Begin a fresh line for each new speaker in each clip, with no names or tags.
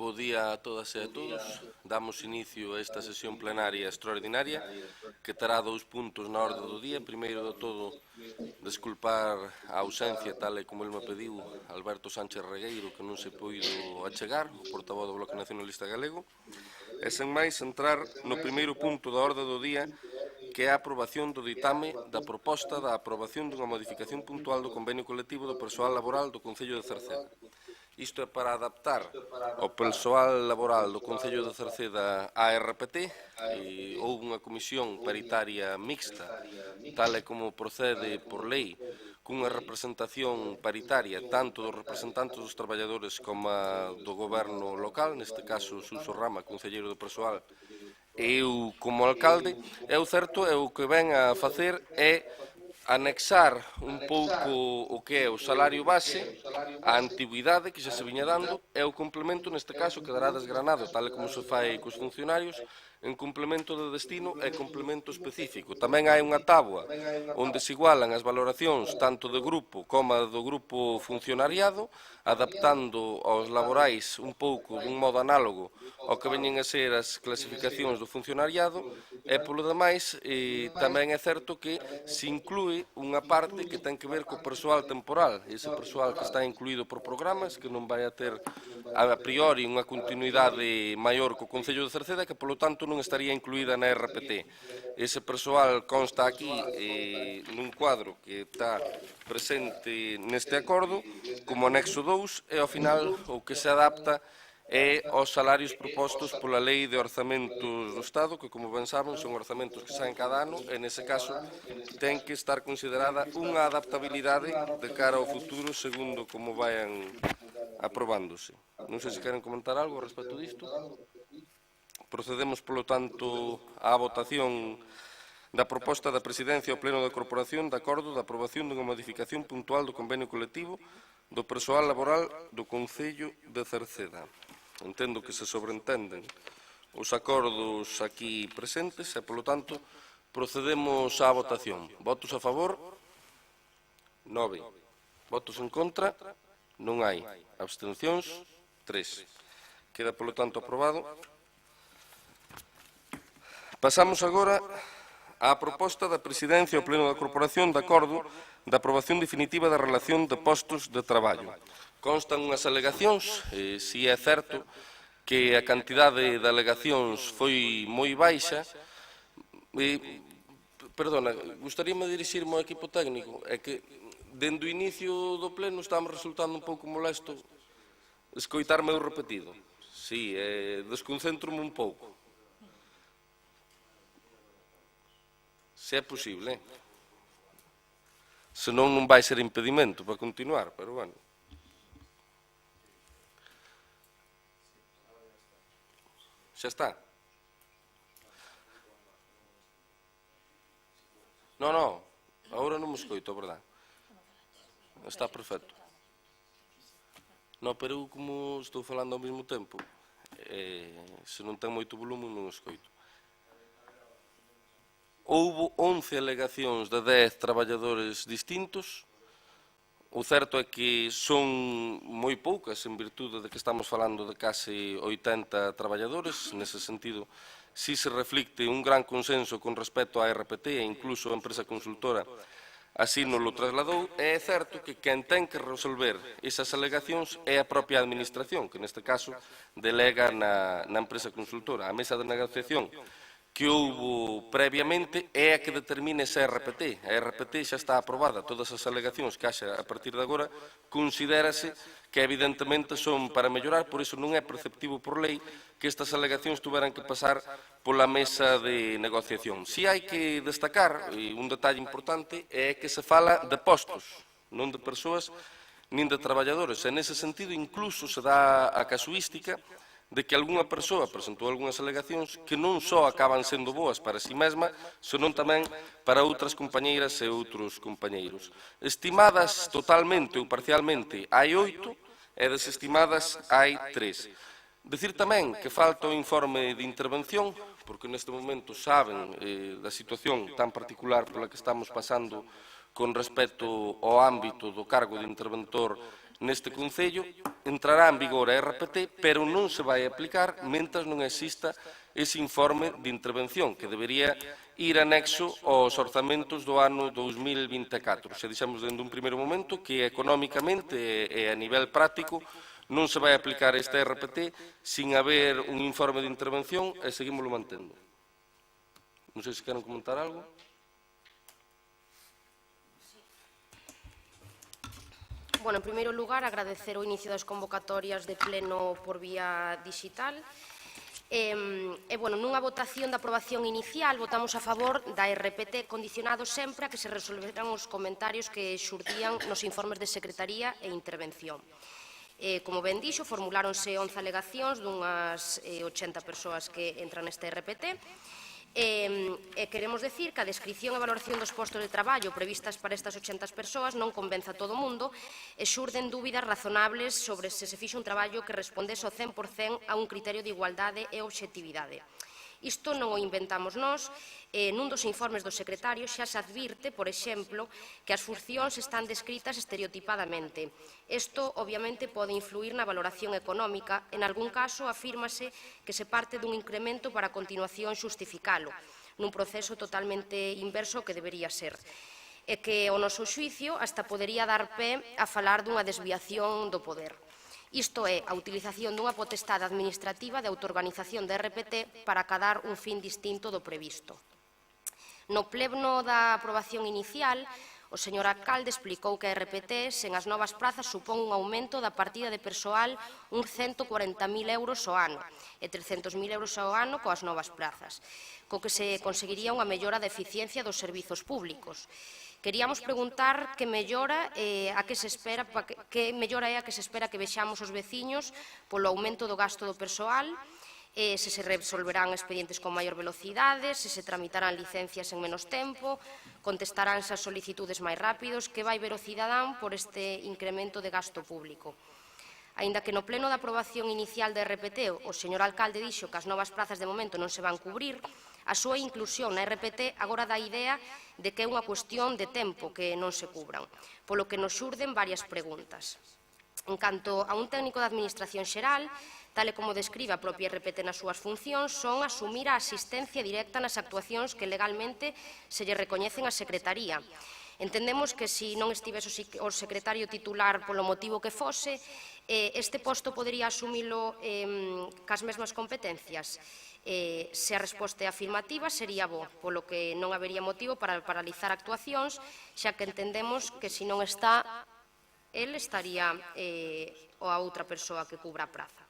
Bo día a todas e a todos. Damos inicio a esta sesión plenaria extraordinaria que terá 2 puntos na orde do día. Primeiro de todo, desculpar a ausencia, tal e como ele me pediu, Alberto Sánchez Regueiro, que non se puido achegar, o portavoz do Bloque Nacionalista Galego. E sen máis, entrar no primeiro punto da orde do día, que é a aprobación do ditame da proposta da aprobación dunha modificación puntual do convenio colectivo do persoal laboral do Concello de Cerceda. Isto é para adaptar o persoal laboral do Concello de Cerceda á RPT. Houve unha comisión paritaria mixta, tal e como procede por lei, cunha representación paritaria tanto dos representantes dos traballadores como do goberno local, neste caso Suso Rama, concelleiro do persoal, e eu como alcalde. E o certo é o que ven a facer é anexar un pouco o que é o salario base, a antigüidade que xa se viña dando, e o complemento, neste caso, quedará desgranado, tal como se fai cos funcionarios, en complemento de destino e complemento específico. Tamén hai unha táboa onde se igualan as valoracións tanto de grupo como do grupo funcionariado, adaptando aos laborais un pouco dun modo análogo ao que veñen a ser as clasificacións do funcionariado. E, polo demais, tamén é certo que se inclúe unha parte que ten que ver co persoal temporal, ese persoal que está incluído por programas, que non vai a ter a priori unha continuidade maior co Concello de Cerceda, que polo tanto non estaría incluída na RPT. Ese persoal consta aquí nun cuadro que está presente neste acordo como anexo 2, e ao final o que se adapta é aos salarios propostos pola Lei de Orzamentos do Estado, que, como ben saben, son orzamentos que saen cada ano, e, nese caso, ten que estar considerada unha adaptabilidade de cara ao futuro, segundo como vayan aprobándose. Non sei se queren comentar algo respecto disto. Procedemos, polo tanto, á votación da proposta da Presidencia ao Pleno da Corporación de acordo da aprobación dunha modificación puntual do convenio colectivo do persoal laboral do Concello de Cerceda. Entendo que se sobreentenden os acordos aquí presentes e, polo tanto, procedemos á votación. Votos a favor? 9. Votos en contra? Non hai. Abstencións? 3. Queda, polo tanto, aprobado. Pasamos agora á proposta da Presidencia ao Pleno da Corporación de acordo da aprobación definitiva da relación de postos de traballo. Constan unhas alegacións, si é certo que a cantidade de alegacións foi moi baixa. Perdona, gustaríame dirixirme ao equipo técnico, é que dende o inicio do pleno estamos resultando un pouco molesto escoitarme o repetido. Si, desconcentro-me un pouco. Se é posible, senón non vai ser impedimento para continuar, pero bueno. Xa está. Non, agora non me escoito, a verdade. Está perfecto. Non, pero eu como estou falando ao mesmo tempo, se non ten moito volume non escoito. Houbo 11 alegacións de 10 traballadores distintos. O certo é que son moi poucas, en virtude de que estamos falando de case 80 traballadores. Nese sentido, si se reflicte un gran consenso con respecto á RPT, e incluso a empresa consultora así nos lo trasladou. É certo que quen ten que resolver esas alegacións é a propia administración, que neste caso delega na empresa consultora. A mesa de negociación que houbo previamente é a que determina esa RPT. A RPT xa está aprobada. Todas as alegacións que haxa a partir de agora considérase que evidentemente son para mellorar, por iso non é preceptivo por lei que estas alegacións tuveran que pasar pola mesa de negociación. Si hai que destacar un detalle importante é que se fala de postos, non de persoas, nin de traballadores, e nese sentido incluso se dá a casuística de que algunha persoa presentou algunhas alegacións que non só acaban sendo boas para si mesma, senón tamén para outras compañeiras e outros compañeiros. Estimadas totalmente ou parcialmente hai 8 e desestimadas hai 3. Decir tamén que falta o informe de intervención, porque neste momento saben da situación tan particular pola que estamos pasando con respecto ao ámbito do cargo de interventor neste Concello, entrará en vigor a RPT, pero non se vai aplicar mentre non exista ese informe de intervención, que debería ir anexo aos orzamentos do ano 2024. Se dixemos dende un primeiro momento que económicamente e a nivel práctico non se vai aplicar esta RPT sin haber un informe de intervención e seguimoslo mantendo. Non sei se queren comentar algo.
Bueno, en primeiro lugar, agradecer o inicio das convocatorias de pleno por vía digital. Bueno, nunha votación de aprobación inicial votamos a favor da RPT, condicionado sempre a que se resolveran os comentarios que xurdían nos informes de Secretaría e Intervención. Como ben dixo, formuláronse 11 alegacións dunhas 80 persoas que entran nesta RPT. Queremos decir que a descripción e valoración dos postos de traballo previstas para estas 80 persoas non convence a todo o mundo e xurden dúbidas razonables sobre se fixo un traballo que respondese ao 100% a un criterio de igualdade e obxectividade. Isto non o inventamos nós. Nun dos informes do secretario xa se advirte, por exemplo, que as funcións están descritas estereotipadamente. Isto, obviamente, pode influir na valoración económica. En algún caso, afírmase que se parte dun incremento para a continuación xustificalo, nun proceso totalmente inverso que debería ser. E que, ao noso xuicio, hasta podería dar pé a falar dunha desviación do poder. Isto é, a utilización dunha potestade administrativa de autoorganización de RPT para acadar un fin distinto do previsto. No pleno da aprobación inicial, o señor alcalde explicou que a RPT, sen as novas prazas, supón un aumento da partida de persoal uns 140.000 euros ao ano e 300.000 euros ao ano coas novas prazas, co que se conseguiría unha mellora da eficiencia dos servizos públicos. Queríamos preguntar que mellora é a que se espera que vexamos os veciños polo aumento do gasto do persoal, se se resolverán expedientes con maior velocidade, se se tramitarán licencias en menos tempo, contestaránse as solicitudes máis rápidos, que vai ver o cidadán por este incremento de gasto público. Aínda que no pleno da aprobación inicial da RPT o señor alcalde dixo que as novas prazas de momento non se van cubrir, a súa inclusión na RPT agora dá idea de que é unha cuestión de tempo que non se cubran, polo que nos xurden varias preguntas. En canto a un técnico de Administración Xeral, tal e como describe a propia RPT nas súas funcións, son asumir a asistencia directa nas actuacións que legalmente se lle recoñecen á Secretaría. Entendemos que se non estivese o secretario titular polo motivo que fose, este posto podería asumilo cas mesmas competencias. Se a resposta é afirmativa, sería bo, polo que non habería motivo para paralizar actuacións, xa que entendemos que se non está, el estaría a outra persoa que cubra a praza.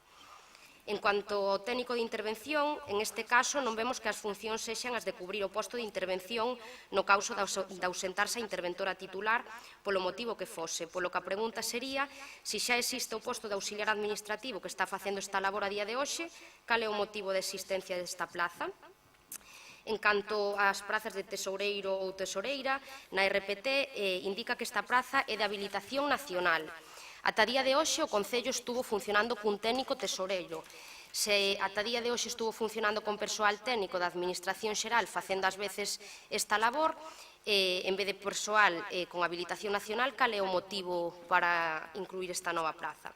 En cuanto ao técnico de intervención, en este caso non vemos que as funcións sexan as de cubrir o posto de intervención no caso de ausentarse a interventora titular polo motivo que fose, polo que a pregunta sería se xa existe o posto de auxiliar administrativo que está facendo esta labor a día de hoxe, cal é o motivo de existencia desta plaza. En canto ás prazas de tesoureiro ou tesoureira, na RPT indica que esta praza é de habilitación nacional. Ata día de hoxe o Concello estuvo funcionando cun técnico tesoureiro. Se ata día de hoxe estuvo funcionando con persoal técnico da Administración Xeral facendo ás veces esta labor, en vez de persoal con habilitación nacional, cal é o motivo para incluir esta nova praza?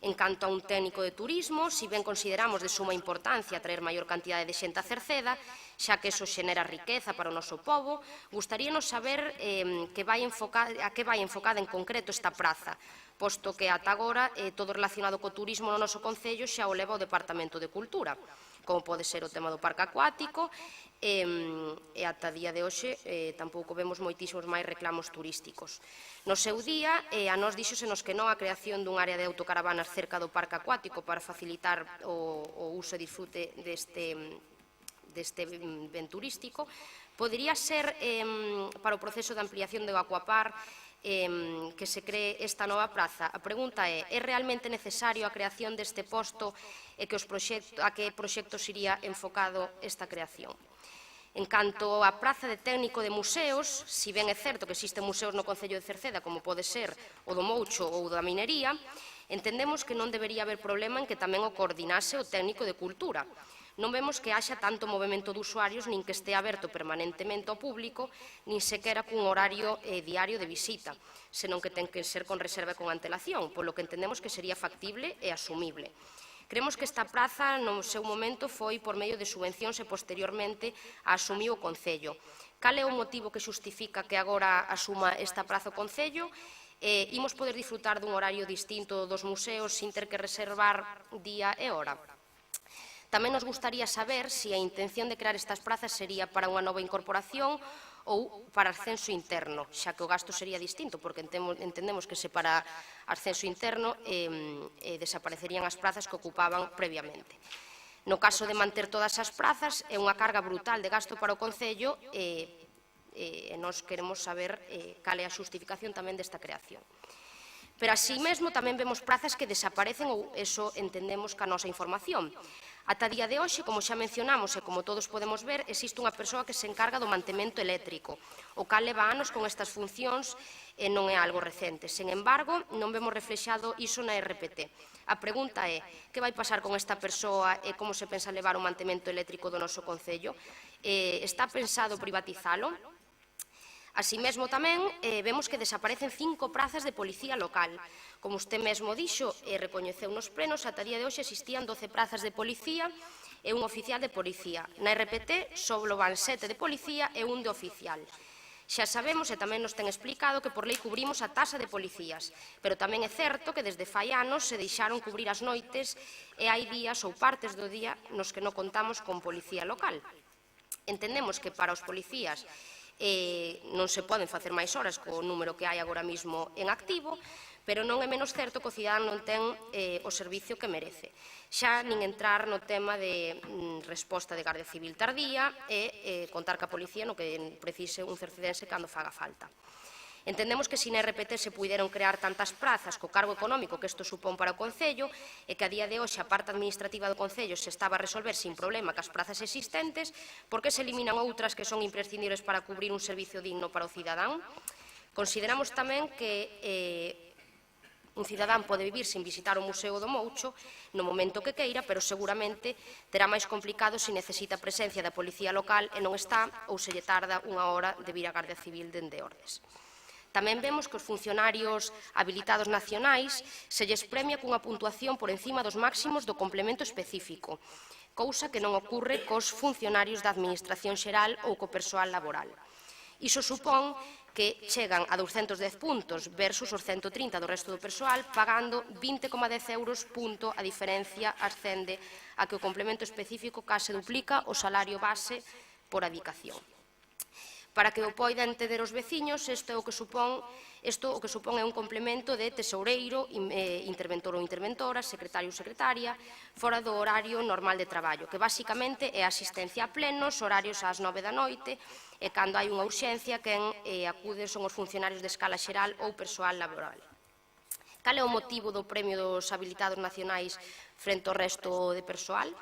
En canto a un técnico de turismo, si ben consideramos de suma importancia traer maior cantidade de xente a Cerceda, xa que eso xenera riqueza para o noso pobo, gustaríanos saber a que vai enfocada en concreto esta praza, posto que ata agora todo relacionado co turismo no noso Concello xa o leva o Departamento de Cultura, como pode ser o tema do parque acuático, e ata día de hoxe tampouco vemos moitísimos máis reclamos turísticos. No seu día, a nós díxosenos que non a creación dun área de autocaravanas cerca do parque acuático para facilitar o uso e disfrute deste ben turístico, podería ser para o proceso de ampliación do Aquapar que se cree esta nova praza. A pregunta é realmente necesario a creación deste posto e a que proxectos iría enfocado esta creación? En canto á praza de técnico de museos, si ben é certo que existen museos no Concello de Cerceda, como pode ser o do Moucho ou da Minería, entendemos que non debería haber problema en que tamén o coordinase o técnico de Cultura. Non vemos que haxa tanto movimento de usuarios nin que estea aberto permanentemente ao público, nin sequera cun horario diario de visita, senón que ten que ser con reserva e con antelación, polo que entendemos que sería factible e asumible. Creemos que esta praza, no seu momento, foi por medio de subvencións e posteriormente a asumiu o Concello. Cal é o motivo que xustifica que agora asuma esta praza o Concello? Imos poder disfrutar dun horario distinto dos museos sin ter que reservar día e hora? Tamén nos gustaría saber se a intención de crear estas prazas sería para unha nova incorporación ou para ascenso interno, xa que o gasto sería distinto, porque entendemos que se para ascenso interno desaparecerían as prazas que ocupaban previamente. No caso de manter todas as prazas, é unha carga brutal de gasto para o Concello e nós queremos saber cal é a xustificación tamén desta creación. Pero así mesmo tamén vemos prazas que desaparecen ou eso entendemos ca nosa información. Ata día de hoxe, como xa mencionamos e como todos podemos ver, existe unha persoa que se encarga do mantemento eléctrico, o cal leva anos con estas funcións e non é algo recente. Sen embargo, non vemos reflexado iso na RPT. A pregunta é, que vai pasar con esta persoa e como se pensa levar o mantemento eléctrico do noso Concello? Está pensado privatizalo? Así mesmo tamén vemos que desaparecen 5 prazas de policía local. Como usted mesmo dixo e recoñeceu nos plenos, ata día de hoxe existían 12 prazas de policía e un oficial de policía. Na RPT só van 7 de policía e un de oficial. Xa sabemos e tamén nos ten explicado que por lei cubrimos a taxa de policías, pero tamén é certo que desde fai anos se deixaron cubrir as noites e hai días ou partes do día nos que non contamos con policía local. Entendemos que para os policías non se poden facer máis horas co número que hai agora mesmo en activo, pero non é menos certo que o cidadán non ten o servicio que merece. Xa nin entrar no tema de resposta de Garda Civil tardía e contar ca policía no que precise un cercedense cando faga falta. Entendemos que se na RPT se puideron crear tantas prazas co cargo económico que isto supón para o Concello e que a día de hoxe a parte administrativa do Concello se estaba a resolver sin problema cas prazas existentes, por que se eliminan outras que son imprescindibles para cubrir un servicio digno para o cidadán? Consideramos tamén que un cidadán pode vivir sin visitar o Museo do Moucho no momento que queira, pero seguramente terá máis complicado se necesita a presencia da policía local e non está ou se lle tarda unha hora de vir a Garda Civil dende Ordes. Tamén vemos que os funcionarios habilitados nacionais se lles premia cunha puntuación por encima dos máximos do complemento específico, cousa que non ocurre cos funcionarios da Administración Xeral ou co persoal laboral. Iso supón que chegan a 210 puntos versus os 130 do resto do persoal, pagando 20,10 euros punto. A diferencia ascende a que o complemento específico case duplica o salario base por adicación. Para que o poida entender os veciños, isto o que supón é un complemento de tesoureiro, interventor ou interventora, secretario ou secretaria, fora do horario normal de traballo, que basicamente é asistencia a plenos, horarios ás 9 da noite, e cando hai unha urxencia, quen acude son os funcionarios de escala xeral ou persoal laboral. Cal é o motivo do premio dos habilitados nacionais frente ao resto de persoal?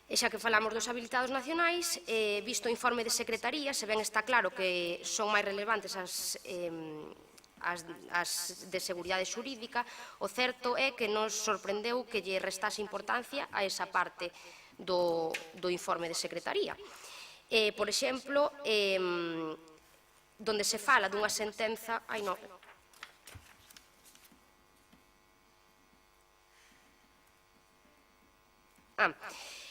E xa que falamos dos habilitados nacionais, visto o informe de Secretaría, se ben está claro que son máis relevantes as de seguridade xurídica, o certo é que nos sorprendeu que lle restase importancia a esa parte do informe de Secretaría. Por exemplo, donde se fala dunha sentenza...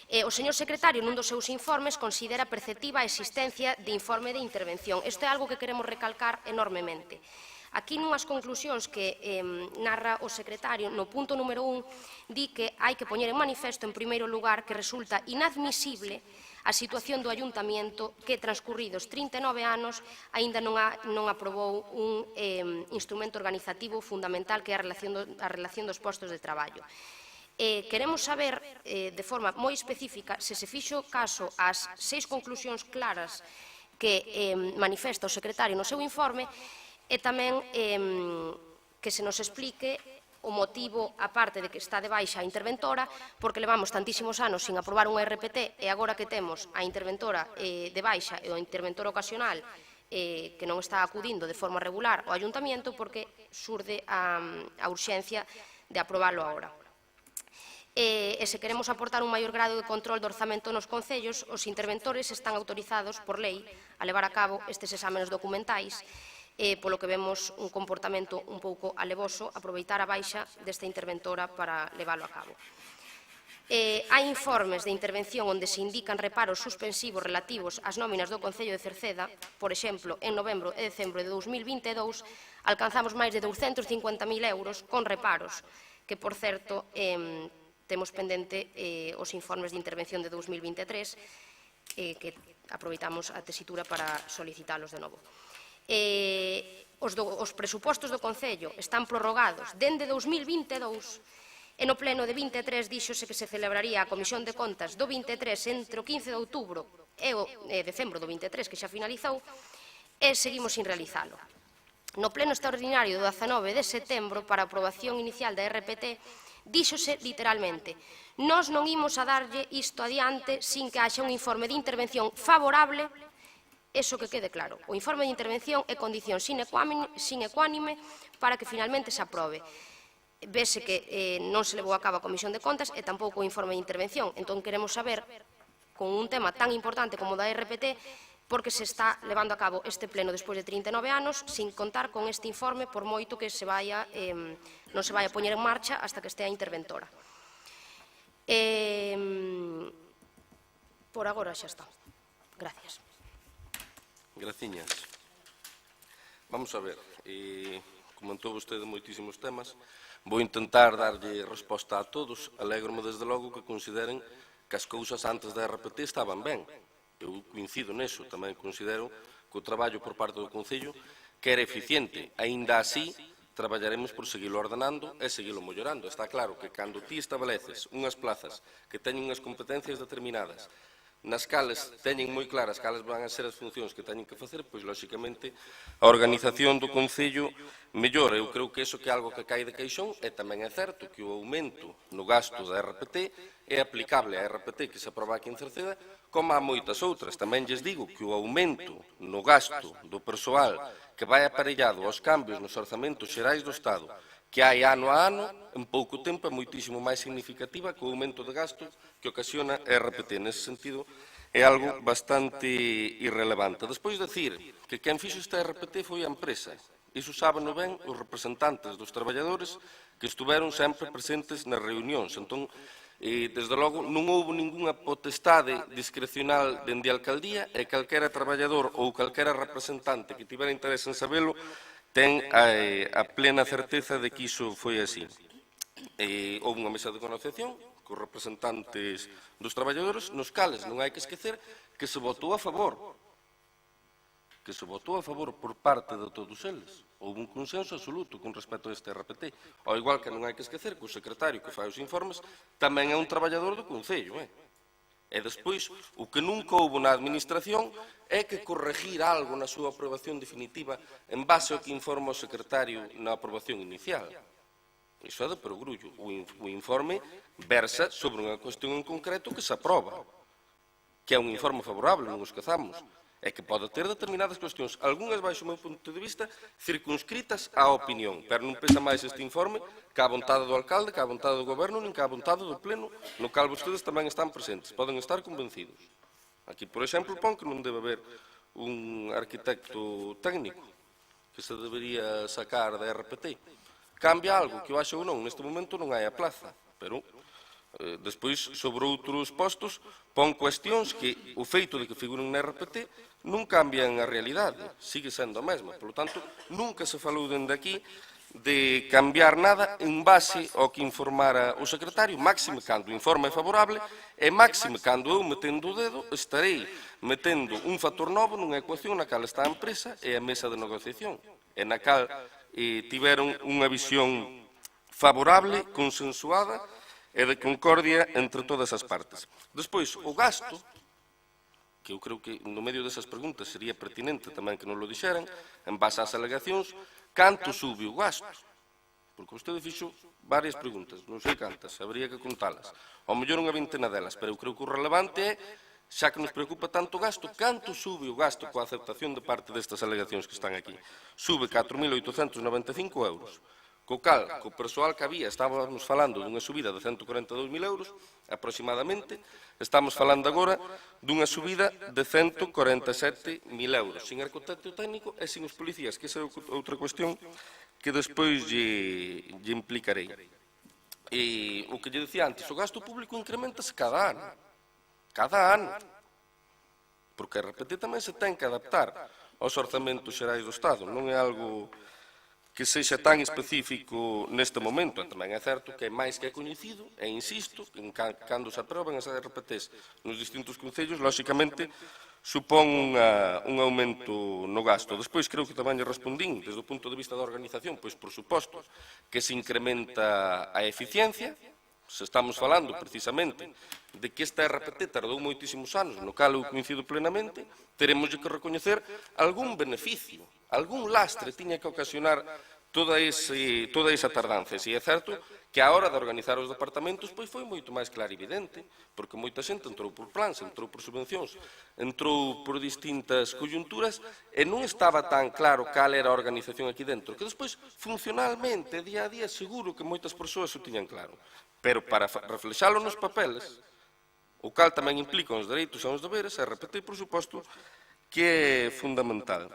O señor secretario, nun dos seus informes, considera perceptiva a existencia de informe de intervención. Isto é algo que queremos recalcar enormemente. Aquí, nunhas conclusións que narra o secretario, no punto número 1, di que hai que poñer en manifesto, en primeiro lugar, que resulta inadmisible a situación do Ayuntamiento que, transcurridos 39 anos, aínda non aprobou un instrumento organizativo fundamental que é a relación dos postos de traballo. Queremos saber, de forma moi específica, se se fixo caso ás 6 conclusións claras que manifesta o secretario no seu informe E tamén que se nos explique o motivo, aparte de que está de baixa a interventora, porque levamos tantísimos anos sin aprobar unha RPT e agora que temos a interventora de baixa e o interventor ocasional que non está acudindo de forma regular ao Ayuntamiento, porque surde a urxencia de aprobalo agora. E se queremos aportar un maior grado de control do orzamento nos concellos, os interventores están autorizados por lei a levar a cabo estes exámenes documentais, polo que vemos un comportamento un pouco alevoso aproveitar a baixa desta interventora para leválo a cabo. Hai informes de intervención onde se indican reparos suspensivos relativos ás nóminas do Concello de Cerceda. Por exemplo, en novembro e decembro de 2022 alcanzamos máis de 250.000 euros con reparos, que, por certo, temos pendente os informes de intervención de 2023, que aproveitamos a tesitura para solicitalos de novo. Os presupostos do Concello están prorrogados dende 2022 e no pleno de 23 díxose que se celebraría a Comisión de Contas do 23 entre o 15 de outubro e o decembro do 23, que xa finalizou, e seguimos sin realizalo. No pleno extraordinario do 19 de setembro para a aprobación inicial da RPT díxose literalmente: nós non imos a darlle isto adiante sin que haxa un informe de intervención favorable. Eso que quede claro, o informe de intervención é condición sine qua non para que finalmente se aprobe. Vese que non se levou a cabo a Comisión de Contas e tampouco o informe de intervención. Entón queremos saber, con un tema tan importante como o da RPT, por que se está levando a cabo este pleno despois de 39 anos sin contar con este informe, por moito que non se vai a poñer en marcha hasta que estea a interventora. Por agora xa está. Gracias.
Graciñas. Vamos a ver, comentou vostede moitísimos temas. Vou intentar darlle resposta a todos. Alegro-me desde logo que consideren que as cousas antes da RPT estaban ben. Eu coincido neso, tamén considero que o traballo por parte do Concello que era eficiente. Aínda así, traballaremos por seguilo ordenando e seguilo mellorando. Está claro que cando ti estableces unhas plazas que teñen unhas competencias determinadas, nas cales teñen moi claras cales van a ser as funcións que teñen que facer, pois, lóxicamente, a organización do Concello mellora. Eu creo que iso que é algo que cae de caixón, e tamén é certo que o aumento no gasto da RPT é aplicable á RPT que se aproba aquí en Cerceda, como a moitas outras. Tamén lles digo que o aumento no gasto do persoal que vai aparellado aos cambios nos orzamentos xerais do Estado que hai ano a ano, en pouco tempo é moitísimo máis significativa que o aumento de gasto que ocasiona a RPT. Nese sentido, é algo bastante irrelevante. Despois dicir que quen fixo esta RPT foi a empresa. Iso sábeno ben os representantes dos traballadores que estuveron sempre presentes nas reunións. Entón, desde logo, non houve ningunha potestade discrecional dende a alcaldía e calquera traballador ou calquera representante que tivera interese en sabelo ten a plena certeza de que iso foi así. Houve unha mesa de negociación cos representantes dos traballadores, nos cales non hai que esquecer que se votou a favor. Que se votou a favor por parte de todos eles. Houve un consenso absoluto con respecto a este RPT. Ao igual que non hai que esquecer que o secretario que fai os informes tamén é un traballador do Concello. E despois, o que nunca houve na administración é que corregir algo na súa aprobación definitiva en base ao que informa o secretario na aprobación inicial. Iso é de perogrullo. O informe versa sobre unha cuestión en concreto que se aproba, que é un informe favorable, non os esquezamos, e que pode ter determinadas cuestións, algunhas baixo o meu punto de vista, circunscritas á opinión, pero non pesa máis este informe que a vontade do alcalde, que a vontade do goberno, nin que a vontade do pleno, no cal vostedes tamén están presentes, poden estar convencidos. Aquí, por exemplo, pon que non debe haber un arquitecto técnico que se debería sacar da RPT. Cambia algo, que o haxe ou non, neste momento non hai a plaza, pero despois, sobre outros postos, pon cuestións que o feito de que figuren na RPT non cambian a realidade, sigue sendo a mesma. Por lo tanto, nunca se falou dende aquí de cambiar nada en base ao que informara o secretario, máxime cando o informe é favorable e máxime cando eu, metendo o dedo, estarei metendo un factor novo nunha ecuación na cal está a empresa e a mesa de negociación, e na cal tiveron unha visión favorable, consensuada e de concordia entre todas as partes. Despois, o gasto que eu creo que no medio desas preguntas sería pertinente tamén que non lo dixeran, en base ás alegacións, canto sube o gasto? Porque vostede fixo varias preguntas, non sei cantas, habría que contalas. Ao mellor unha vintena delas, pero eu creo que o relevante é, xa que nos preocupa tanto o gasto, canto sube o gasto coa aceptación de parte destas alegacións que están aquí? Sube 4.895 euros. Co cal, co persoal que había, estábamos falando dunha subida de 142.000 euros, aproximadamente, estamos falando agora dunha subida de 147.000 euros, sin arquitecto técnico e sin os policías, que esa é outra cuestión que despois lle implicarei. E o que lle dicía antes, o gasto público incrementase cada ano, porque a RPT tamén se ten que adaptar aos orzamentos xerais do Estado, non é algo que sexa tan específico neste momento. Tamén é certo que é máis que coñecido, e insisto, que cando se aproben as RPTs nos distintos concellos, lóxicamente, supón un aumento no gasto. Despois, creo que tamén lle respondín, desde o punto de vista da organización, pois, por suposto, que se incrementa a eficiencia. Se estamos falando, precisamente, de que esta RPT tardou moitísimos anos, no cal eu coincido plenamente, teremos que recoñecer algún beneficio, algún lastre tiña que ocasionar toda esa tardanza. E é certo que a hora de organizar os departamentos pois foi moito máis claro e evidente, porque moita xente entrou por plans, entrou por subvencións, entrou por distintas coyunturas e non estaba tan claro cal era a organización aquí dentro, que despois, funcionalmente, día a día, seguro que moitas persoas o tiñan claro. Pero para reflexalo nos papeles, o cal tamén implica os dereitos e os deberes, a RPT, por suposto, que é fundamental.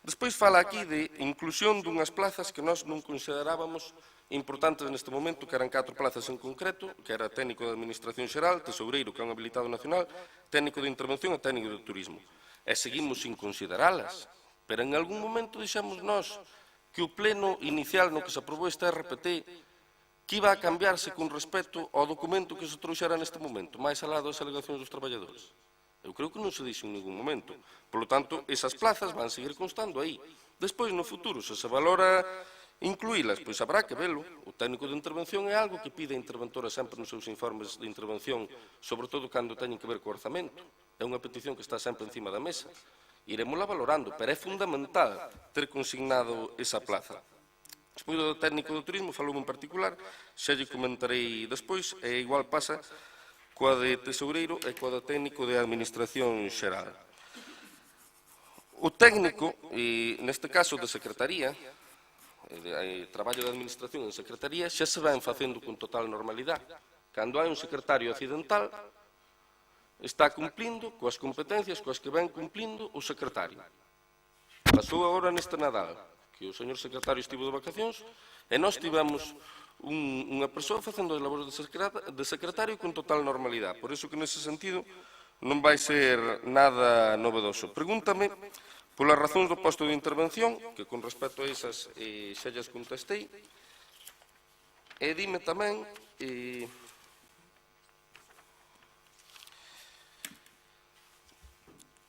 Despois fala aquí de inclusión dunhas plazas que nós non considerábamos importantes neste momento, que eran 4 plazas en concreto, que era técnico de Administración Xeral, tesoureiro, que é un habilitado nacional, técnico de intervención e técnico de turismo. E seguimos sin consideralas, pero en algún momento dixemos nós que o pleno inicial no que se aprobou esta RPT que iba a cambiarse con respecto ao documento que se trouxera neste momento, máis alá das alegacións dos traballadores. Eu creo que non se dixo en ningún momento. Por lo tanto, esas plazas van seguir constando aí. Despois, no futuro, se valora incluílas, pois habrá que velo. O técnico de intervención é algo que pide a interventora sempre nos seus informes de intervención, sobre todo cando teñen que ver co orzamento. É unha petición que está sempre encima da mesa. Iremosla valorando, pero é fundamental ter consignado esa plaza. Despois do técnico do turismo, faloume en particular, xa lle comentarei despois, e igual pasa coa de tesoureiro e coa do técnico de Administración Xeral. O técnico, neste caso de Secretaría, traballo de Administración en Secretaría, xa se ven facendo con total normalidade. Cando hai un secretario accidental, está cumplindo coas competencias coas que ven cumplindo o secretario. Pasou agora neste Nadal, que o señor secretario estivo de vacacións, e nós tivemos unha persoa facendo as labores de secretario con total normalidade. Por iso que nese sentido non vai ser nada novedoso. Pregúntame polas razóns do posto de intervención, que con respecto a esas xa lles contestei, e dime tamén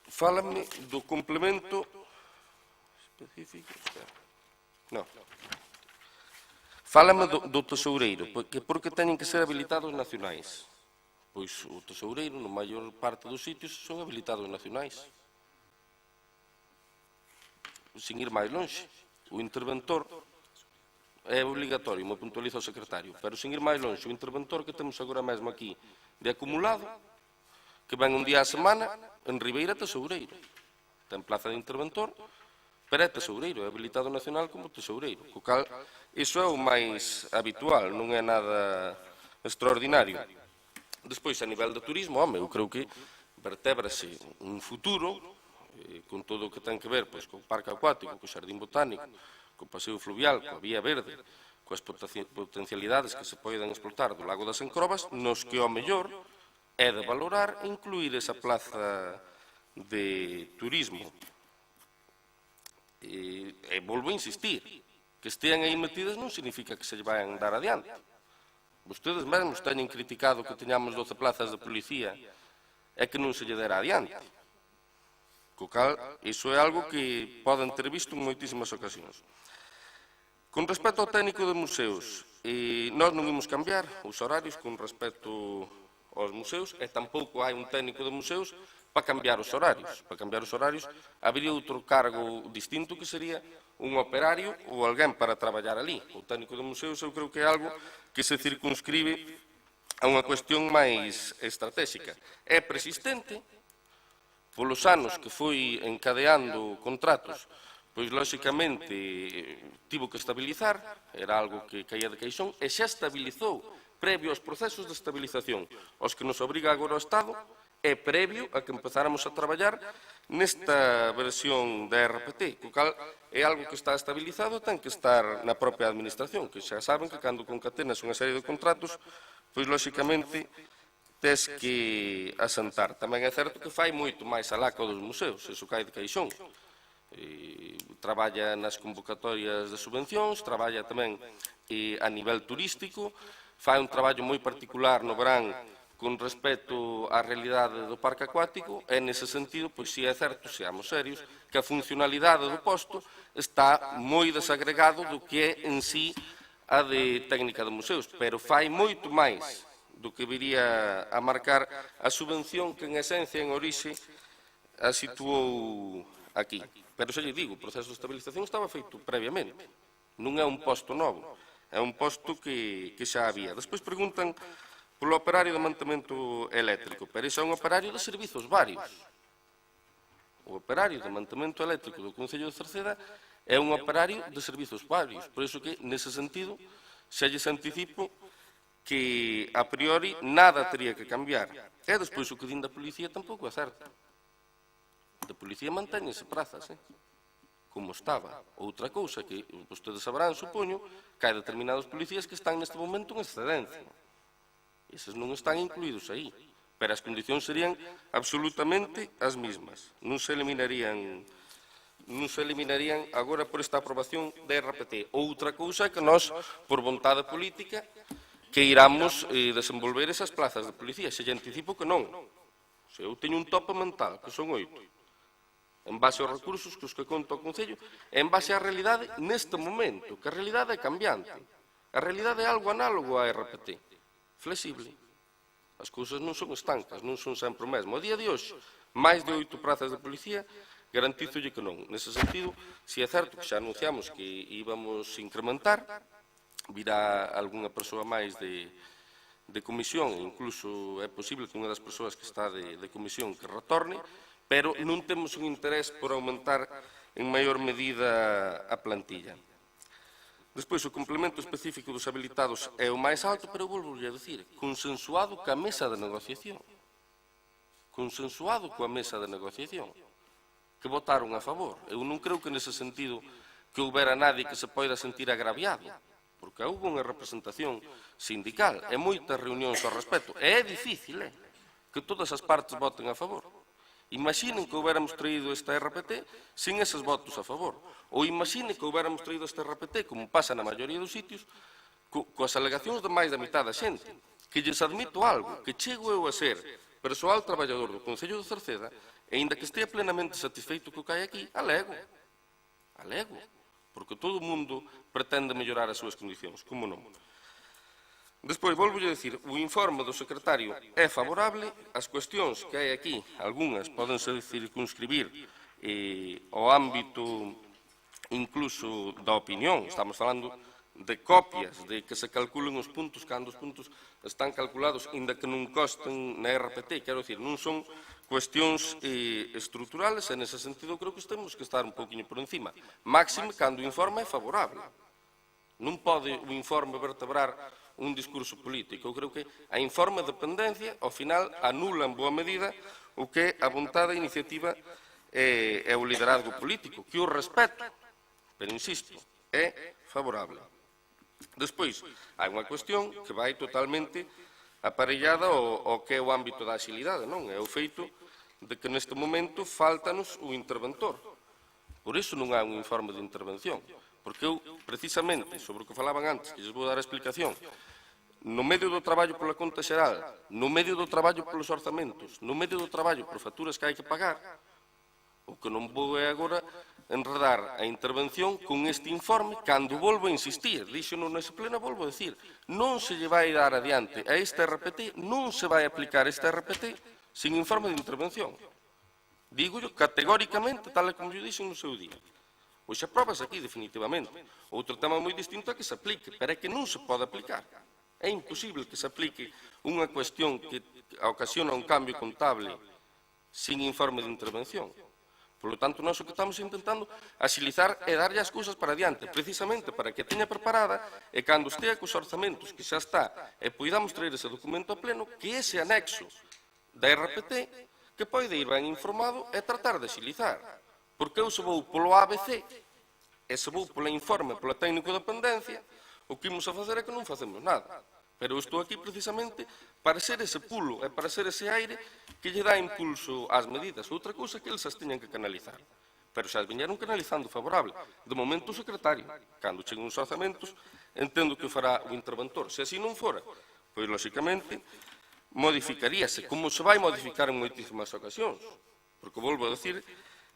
fálame do complemento específico. Non. Fálame do tesoureiro, porque teñen que ser habilitados nacionais. Pois o tesoureiro, na maior parte dos sitios, son habilitados nacionais. Sin ir máis longe. O interventor é obligatorio, me puntualiza o secretario, pero sin ir máis longe, o interventor que temos agora mesmo aquí de acumulado, que ven un día a semana, en Ribeira, tesoureiro. Ten plaza de interventor, pero é tesoureiro, é habilitado nacional como tesoureiro, co cal iso é o máis habitual, non é nada extraordinario. Despois, a nivel de turismo, home, eu creo que vertébrase un futuro, con todo o que ten que ver co parque acuático, co xardín botánico, co paseo fluvial, coa vía verde, coas potencialidades que se poden explotar do lago das Encrobas, nos que ao mellor é de valorar incluir esa plaza de turismo. E volvo a insistir, que estean aí metidas non significa que se lle vayan dar adiante. Vostedes mesmos teñen criticado que teñamos 12 plazas de policía e que non se lle dera adiante. Co cal, iso é algo que poden ter visto en moitísimas ocasións. Con respecto ao técnico de museos, nós non imos cambiar os horarios con respecto aos museus e tampouco hai un técnico de museos para cambiar os horarios. Para cambiar os horarios habería outro cargo distinto que sería un operario ou alguén para traballar ali. O técnico de museus eu creo que é algo que se circunscribe a unha cuestión máis estratégica. É persistente, polos anos que foi encadeando contratos, pois, lóxicamente, tivo que estabilizar, era algo que caía de caixón, e xa estabilizou, previo aos procesos de estabilización, aos que nos obriga agora o Estado, e previo a que empezáramos a traballar nesta versión da RPT, co cal é algo que está estabilizado, ten que estar na propia administración, que xa saben que cando concatenas unha serie de contratos, pois, lóxicamente, tes que asentar. Tamén é certo que fai moito máis alá que o dos museus, eso cae de caixón. Traballa nas convocatorias de subvencións, traballa tamén a nivel turístico, fai un traballo moi particular no verán con respecto á realidade do parque acuático e, nese sentido, pois si é certo, seamos serios, que a funcionalidade do posto está moi desagregado do que é en sí a de técnica de museus, pero fai moito máis do que viría a marcar a subvención que, en esencia, en orixe, a situou aquí. Pero xa lle digo, o proceso de estabilización estaba feito previamente. Non é un posto novo, é un posto que xa había. Despois preguntan polo operario de mantemento eléctrico, pero iso é un operario de servizos varios. O operario de mantemento eléctrico do Concello de Cerceda é un operario de servizos varios. Por iso que, nese sentido, xa lles anticipo que, a priori, nada teria que cambiar. E despois o que din da policía tampouco é certo. De policía mantéñense prazas, como estaba. Outra cousa que vostedes sabrán, supoño, que hai determinados policías que están neste momento en excedencia. Eses non están incluídos aí, pero as condicións serían absolutamente as mismas. Non se eliminarían agora por esta aprobación da RPT. Outra cousa é que nós, por vontade política, que iramos desenvolver esas plazas de policía. Se lle anticipo que non. Se eu teño un tope mental, que son 8, en base aos recursos cos que conta o Concello, e en base á realidade neste momento, que a realidade é cambiante. A realidade é algo análogo á RPT, flexible. As cousas non son estancas, non son sempre o mesmo. A día de hoxe, máis de 8 prazas de policía, garantízolle que non. Nese sentido, se é certo que xa anunciamos que íbamos incrementar, virá algunha persoa máis de comisión, incluso é posible que unha das persoas que está de comisión que retorne, pero non temos un interés por aumentar en maior medida a plantilla. Despois, o complemento específico dos habilitados é o máis alto, pero volvo a dicir, consensuado coa mesa de negociación. Consensuado coa mesa de negociación, que votaron a favor. Eu non creo que nese sentido que houbera nadie que se poida sentir agraviado, porque houve unha representación sindical e moitas reunións ao respecto. E é difícil, que todas as partes voten a favor. Imaginen que houbéramos traído esta RPT sin eses votos a favor. Ou imaginen que houbéramos traído esta RPT, como pasa na maioría dos sitios, coas alegacións de máis da mitad da xente. Que lles admito algo, que chego eu a ser persoal traballador do Concello de Cerceda, e inda que estea plenamente satisfeito co que hai aquí, alego. Alego. Porque todo o mundo pretende mellorar as súas condicións, como non. Despois, volvo a dicir, o informe do secretario é favorable, as cuestións que hai aquí, algunhas podense circunscribir ao ámbito incluso da opinión, estamos falando de copias, de que se calculen os puntos, cando os puntos están calculados, inda que non costen na RPT, quero dicir, non son cuestións estruturales, e nese sentido creo que temos que estar un pouquinho por encima, máxime cando o informe é favorable. Non pode o informe vertebrar un discurso político. Eu creo que a informe de dependencia, ao final, anula en boa medida o que é a vontade, a iniciativa e o liderazgo político, que o respeto, pero insisto, é favorable. Despois, hai unha cuestión que vai totalmente aparellada ao que é o ámbito da axilidade, non? É o feito de que neste momento faltanos o interventor. Por iso non há un informe de intervención, porque eu, precisamente, sobre o que falaban antes, que lles vou dar a explicación, no medio do traballo pola conta xeral, no medio do traballo polos orzamentos, no medio do traballo por facturas que hai que pagar, o que non vou é agora enredar a intervención con este informe cando volvo a insistir, díxono nese pleno, volvo a decir, non se lle vai dar adiante a esta RPT, non se vai aplicar esta RPT sin informe de intervención. Dígollo categóricamente, tal como yo dixen no seu día. Hoxe aprobas aquí definitivamente. Outro tema moi distinto é que se aplique, pero é que non se pode aplicar. É imposible que se aplique unha cuestión que ocasiona un cambio contable sin informe de intervención. Por lo tanto, nós o que estamos intentando agilizar é darlle as cousas para adiante, precisamente para que teña preparada e cando estea cos orzamentos que xa está e poidamos traer ese documento a pleno, que ese anexo da RPT que pode ir ben informado e tratar de agilizar. Porque eu se vou polo ABC e se vou polo informe, pola técnico de dependencia, o que imos a facer é que non facemos nada. Pero eu estou aquí precisamente para ser ese pulo e para ser ese aire que lle dá impulso ás medidas. Outra cousa que eles as tiñan que canalizar. Pero xa as viñeron canalizando favorable. De momento o secretario. Cando cheguen os orzamentos, entendo que o fará o interventor. Se así non fora, pois, lóxicamente, modificaríase, como se vai modificar en moitísimas ocasións. Porque volvo a decir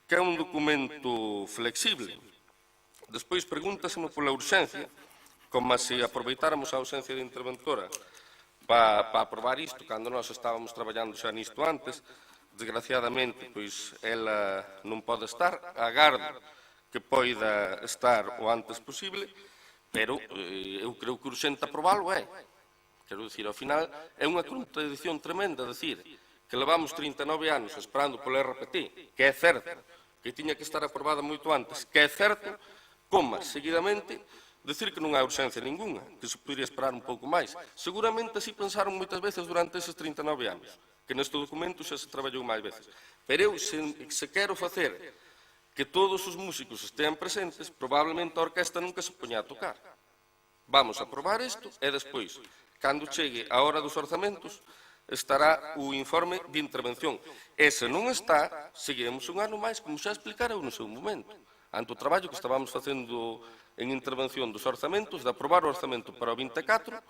que é un documento flexible. Despois pregúntaseme pola urxencia, como se aproveitáramos a ausencia de interventora para aprobar isto, cando nós estábamos traballando xa nisto antes. Desgraciadamente, pois, ela non pode estar, agardo que poida estar o antes posible, pero eu creo que urxente aprobalo é. Quero dicir, ao final, é unha contradición tremenda decir que levamos 39 anos esperando pola RPT, que é certo, que tiña que estar aprobada moito antes, que é certo, coma, seguidamente, decir que non hai urxencia ninguna, que se podería esperar un pouco máis. Seguramente así pensaron moitas veces durante eses 39 anos, que neste documento xa se traballou máis veces. Pero eu, se quero facer que todos os músicos estean presentes, probablemente a orquesta nunca se poña a tocar. Vamos a aprobar isto e despois, cando chegue a hora dos orzamentos, estará o informe de intervención. E se non está, seguiremos un ano máis, como xa explicara no seu momento. Ante o traballo que estábamos facendo en intervención dos orzamentos, de aprobar o orzamento para o 24,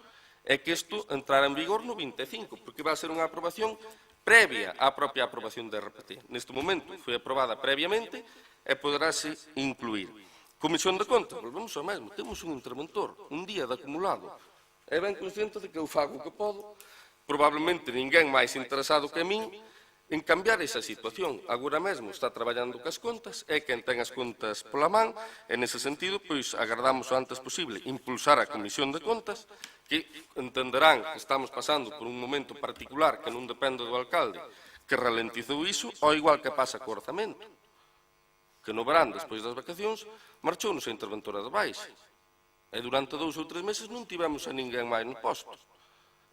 é que isto entrará en vigor no 25, porque vai ser unha aprobación previa á propia aprobación da RPT. Neste momento foi aprobada previamente e poderase incluir. Comisión de Contas, volvemos ao mesmo, temos un interventor, un día de acumulado. É ben consciente de que eu fago o que podo, probablemente ninguén máis interesado que a min, en cambiar esa situación. Agora mesmo está traballando cas contas, é quen ten as contas pola man, e nese sentido, pois, agardamos o antes posible impulsar a Comisión de Contas, que entenderán que estamos pasando por un momento particular que non depende do alcalde, que ralentizou iso, ao igual que pasa co orzamento, que no verán, despois das vacacións, marchou nosa interventora de baixa, e durante 2 ou 3 meses non tivemos a ninguén máis no posto.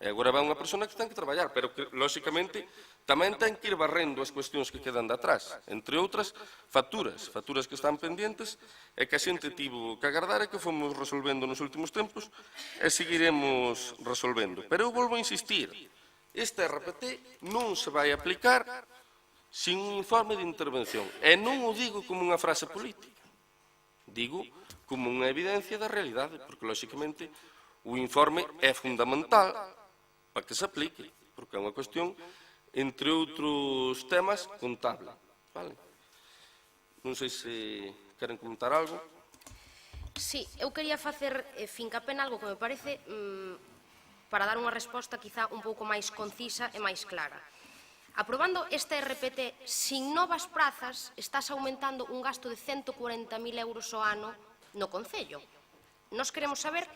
E agora vai unha persona que ten que traballar, pero que, lóxicamente, tamén ten que ir barrendo as cuestións que quedan de atrás. Entre outras, facturas que están pendientes e que a xente tivo que agardar e que fomos resolvendo nos últimos tempos e seguiremos resolvendo. Pero eu volvo a insistir, esta RPT non se vai aplicar sin un informe de intervención. E non o digo como unha frase política, digo como unha evidencia da realidade, porque, lóxicamente, o informe é fundamental para que se aplique, porque é unha cuestión, entre outros temas, contable. Vale? Non sei se queren comentar algo.
Sí, eu quería facer fincapé en algo que me parece para dar unha resposta quizá un pouco máis concisa e máis clara. Aprobando esta RPT sin novas prazas, estás aumentando un gasto de 140.000 euros ao ano no Concello. Nós queremos saber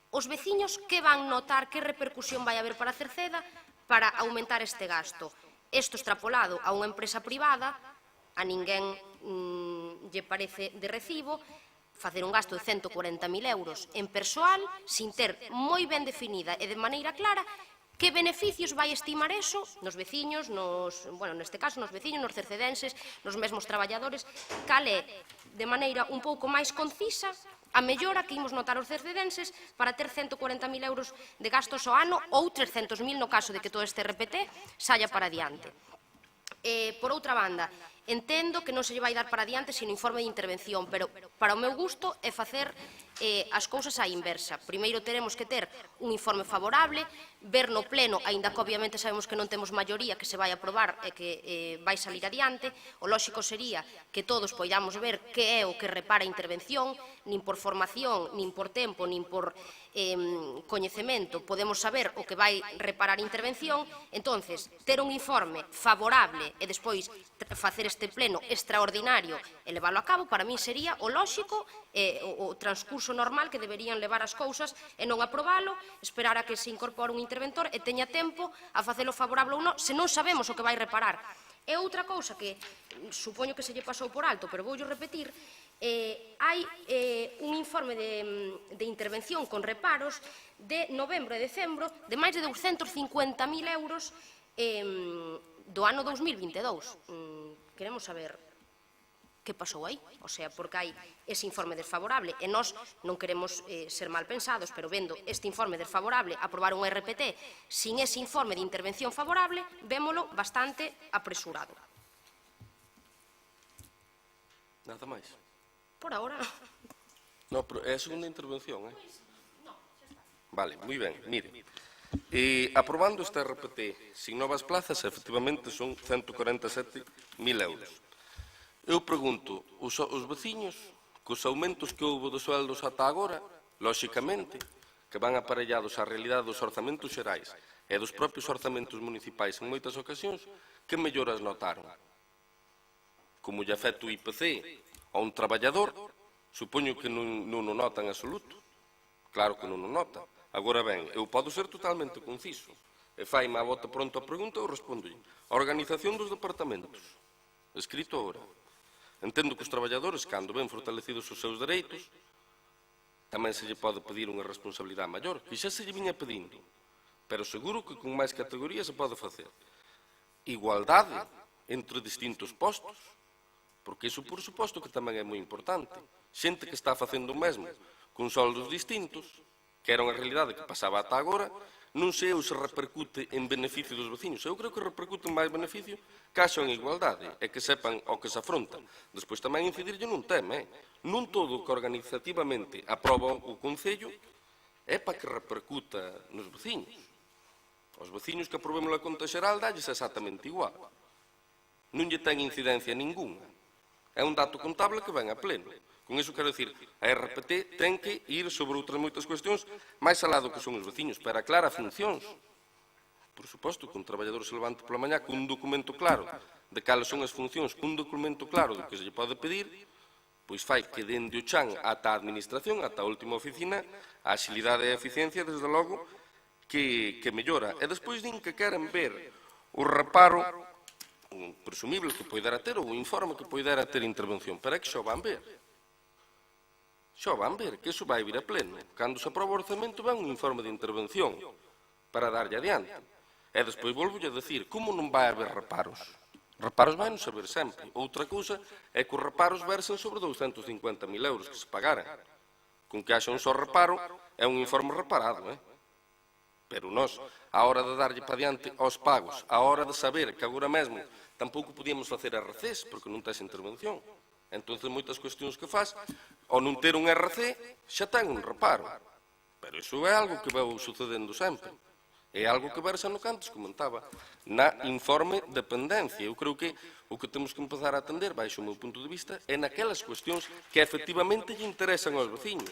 os veciños que van notar, que repercusión vai haber para Cerceda para aumentar este gasto. Isto extrapolado a unha empresa privada, a ninguén lle parece de recibo, facer un gasto de 140.000 euros en persoal, sin ter moi ben definida e de maneira clara que beneficios vai estimar eso nos veciños, neste caso nos veciños, nos cercedenses, nos mesmos traballadores, cal é, de maneira un pouco máis concisa, a mellora que imos notar os cercedenses para ter 140.000 euros de gastos ao ano ou 300.000 no caso de que todo este RPT saia para adiante. Por outra banda, entendo que non se lle vai dar para adiante sin informe de intervención, pero para o meu gusto é facer as cousas á inversa. Primeiro teremos que ter un informe favorable, ver no pleno, aínda que obviamente sabemos que non temos maioría que se vai aprobar e que vai salir adiante, o lóxico sería que todos poidamos ver que é o que repara a intervención, nin por formación, nin por tempo, nin por coñecemento podemos saber o que vai reparar a intervención. Entonces, ter un informe favorable e despois facer este pleno extraordinario e leválo a cabo, para min sería o lóxico e o transcurso normal que deberían levar as cousas e non aprobalo, esperar a que se incorpore un interventor e teña tempo a facelo favorable ou non, se non sabemos o que vai reparar. E outra cousa que supoño que se lle pasou por alto, pero voulle repetir, hai un informe de intervención con reparos de novembro e decembro de máis de 250.000 euros do ano 2022. Queremos saber que pasou aí, o sea, porque hai ese informe desfavorable e nós non queremos ser mal pensados, pero vendo este informe desfavorable, aprobar un RPT sin ese informe de intervención favorable, vémolo bastante apresurado.
Nada máis.
Por ahora.
No, pero é a segunda intervención, eh? Vale, moi ben, mire. Aprobando este RPT sin novas plazas, efectivamente son 147.000 euros. Eu pregunto, os veciños, cos aumentos que houve dos sueldos ata agora, lóxicamente, que van aparellados á realidade dos orzamentos xerais e dos propios orzamentos municipais en moitas ocasións, que melloras notaron? Como lle afecta o IPC a un traballador, supoño que non o nota en absoluto. Claro que non o nota. Agora ben, eu podo ser totalmente conciso. E faime a bota pronto a pregunta, eu respondo-lle. A organización dos departamentos. Escrito agora. Entendo que os traballadores, cando ven fortalecidos os seus dereitos, tamén se lle pode pedir unha responsabilidade maior, que xa se lle viña pedindo, pero seguro que con máis categorías se pode facer. Igualdade entre distintos postos, porque iso por suposto que tamén é moi importante. Xente que está facendo o mesmo con soldos distintos, que era unha realidade que pasaba ata agora, non sei se repercute en beneficio dos veciños. Eu creo que repercute en máis beneficio que haxa en igualdade e que sepan ao que se afrontan. Despois tamén incidirlle nun tema, non todo o que organizativamente aproba o Concello é para que repercuta nos veciños. Os veciños que aprobemos a conta xeral dalles exactamente igual. Non lle ten incidencia ninguna. É un dato contable que ven a pleno. Con iso quero dicir, a RPT ten que ir sobre outras moitas cuestións máis alá do que son os veciños, pero aclara funcións. Por suposto, que un traballador se levante pola mañá con un documento claro de cales son as funcións, un documento claro do que se lle pode pedir, pois fai que dende o chan ata a administración, ata a última oficina, a axilidade e a eficiencia, desde logo, que mellora. E despois din que queren ver o reparo presumible que poidera ter ou o informe que poidera ter intervención. Pero é que xo van ver. Xo van ver, que iso vai vir a pleno. Cando se aproba o orzamento, ven un informe de intervención para darlle adiante. E despois volvolle a decir, como non vai haber reparos? Reparos vai non saber sempre. Outra cousa é que os reparos versen sobre 250.000 euros que se pagaran. Con que haxa un só reparo, é un informe reparado, Pero nós, a hora de darlle para diante aos pagos, a hora de saber que agora mesmo tampouco podíamos facer RCs, porque non tes intervención. Entón, moitas cuestións que faz, ao non ter un RC, xa ten un reparo. Pero iso é algo que veu sucedendo sempre. É algo que versa no que antes comentaba, na informe de dependencia. Eu creo que o que temos que empezar a atender, baixo o meu punto de vista, é naquelas cuestións que efectivamente lle interesan aos veciños.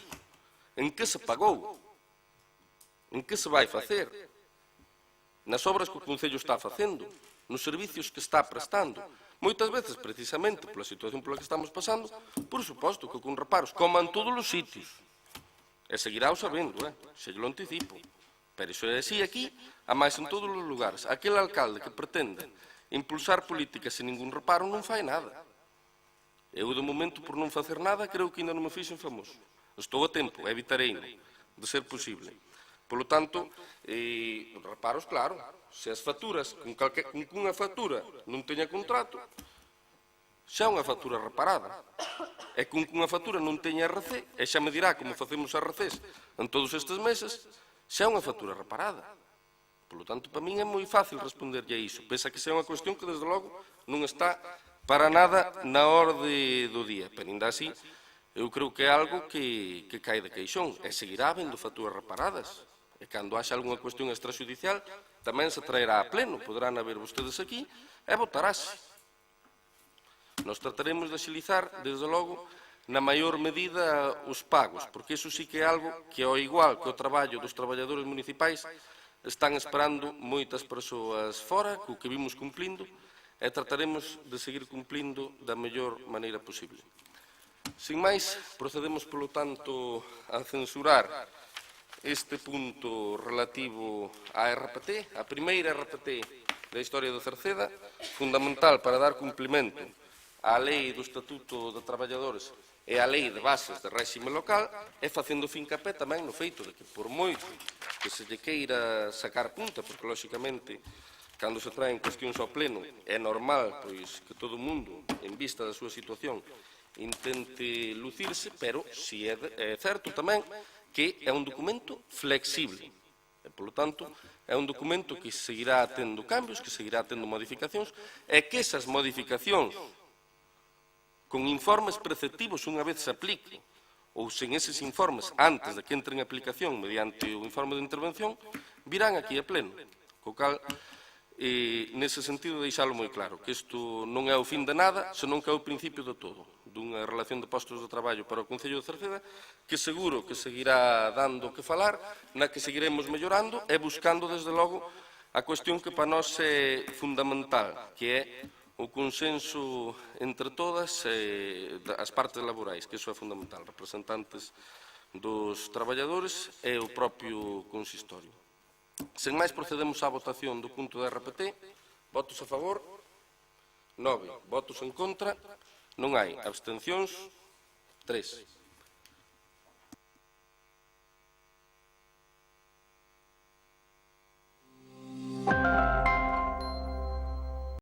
En que se pagou? En que se vai facer? Nas obras que o Concello está facendo? Nos servicios que está prestando? Moitas veces, precisamente, pola situación pola que estamos pasando, por suposto que con reparos, como en todos os sitios. E seguirá o sabendo, se lle lo anticipo. Pero iso é así aquí, a máis en todos os lugares. Aquel alcalde que pretende impulsar políticas sen ningún reparo non fai nada. Eu, de momento, por non facer nada, creo que ainda non me fixen famoso. Estou a tempo, evitarei de ser posible. Polo tanto, reparos, claro, se as facturas, con unha factura non teña contrato, xa é unha factura reparada. E con unha factura non teña RC, e xa me dirá como facemos RCs en todos estes meses, xa é unha factura reparada. Polo tanto, para min é moi fácil responderlle a iso, pese a que xa é unha cuestión que, desde logo, non está para nada na orde do día. Pero, ainda así, eu creo que é algo que cae de queixón, e seguirá habendo facturas reparadas. E cando haxa algunha cuestión extrajudicial, tamén se traerá a pleno, poderán haber vostedes aquí, e votarase. Nos trataremos de axilizar, desde logo, na maior medida os pagos, porque iso sí que é algo que, ao igual que o traballo dos traballadores municipais, están esperando moitas persoas fora, co que vimos cumplindo, e trataremos de seguir cumplindo da mellor maneira posible. Sin máis, procedemos, polo tanto, a censurar este punto relativo á RPT, a primeira RPT da historia do Cerceda, fundamental para dar cumplimento á Lei do Estatuto de Traballadores e á Lei de Bases de Réxime Local, e facendo fincapé tamén no feito de que, por moito que se lle queira sacar punta, porque, lóxicamente, cando se traen cuestións ao pleno, é normal pois, que todo o mundo, en vista da súa situación, intente lucirse, pero si é certo tamén que é un documento flexible. E, polo tanto, é un documento que seguirá tendo cambios, que seguirá tendo modificacións, e que esas modificacións, con informes preceptivos unha vez se apliquen, ou sen eses informes antes de que entre en aplicación mediante o informe de intervención, virán aquí a pleno. Co cal, nese sentido, deixalo moi claro, que isto non é o fin de nada, senón que é o principio de todo, dunha relación de postos de traballo para o Concello de Cerceda, que seguro que seguirá dando que falar, na que seguiremos mellorando e buscando, desde logo, a cuestión que para nós é fundamental, que é o consenso entre todas as partes laborais, que iso é fundamental, representantes dos traballadores e o propio consistorio. Sen máis, procedemos á votación do punto da RPT. Votos a favor? 9. Votos en contra? Non hai. Abstencións? 3.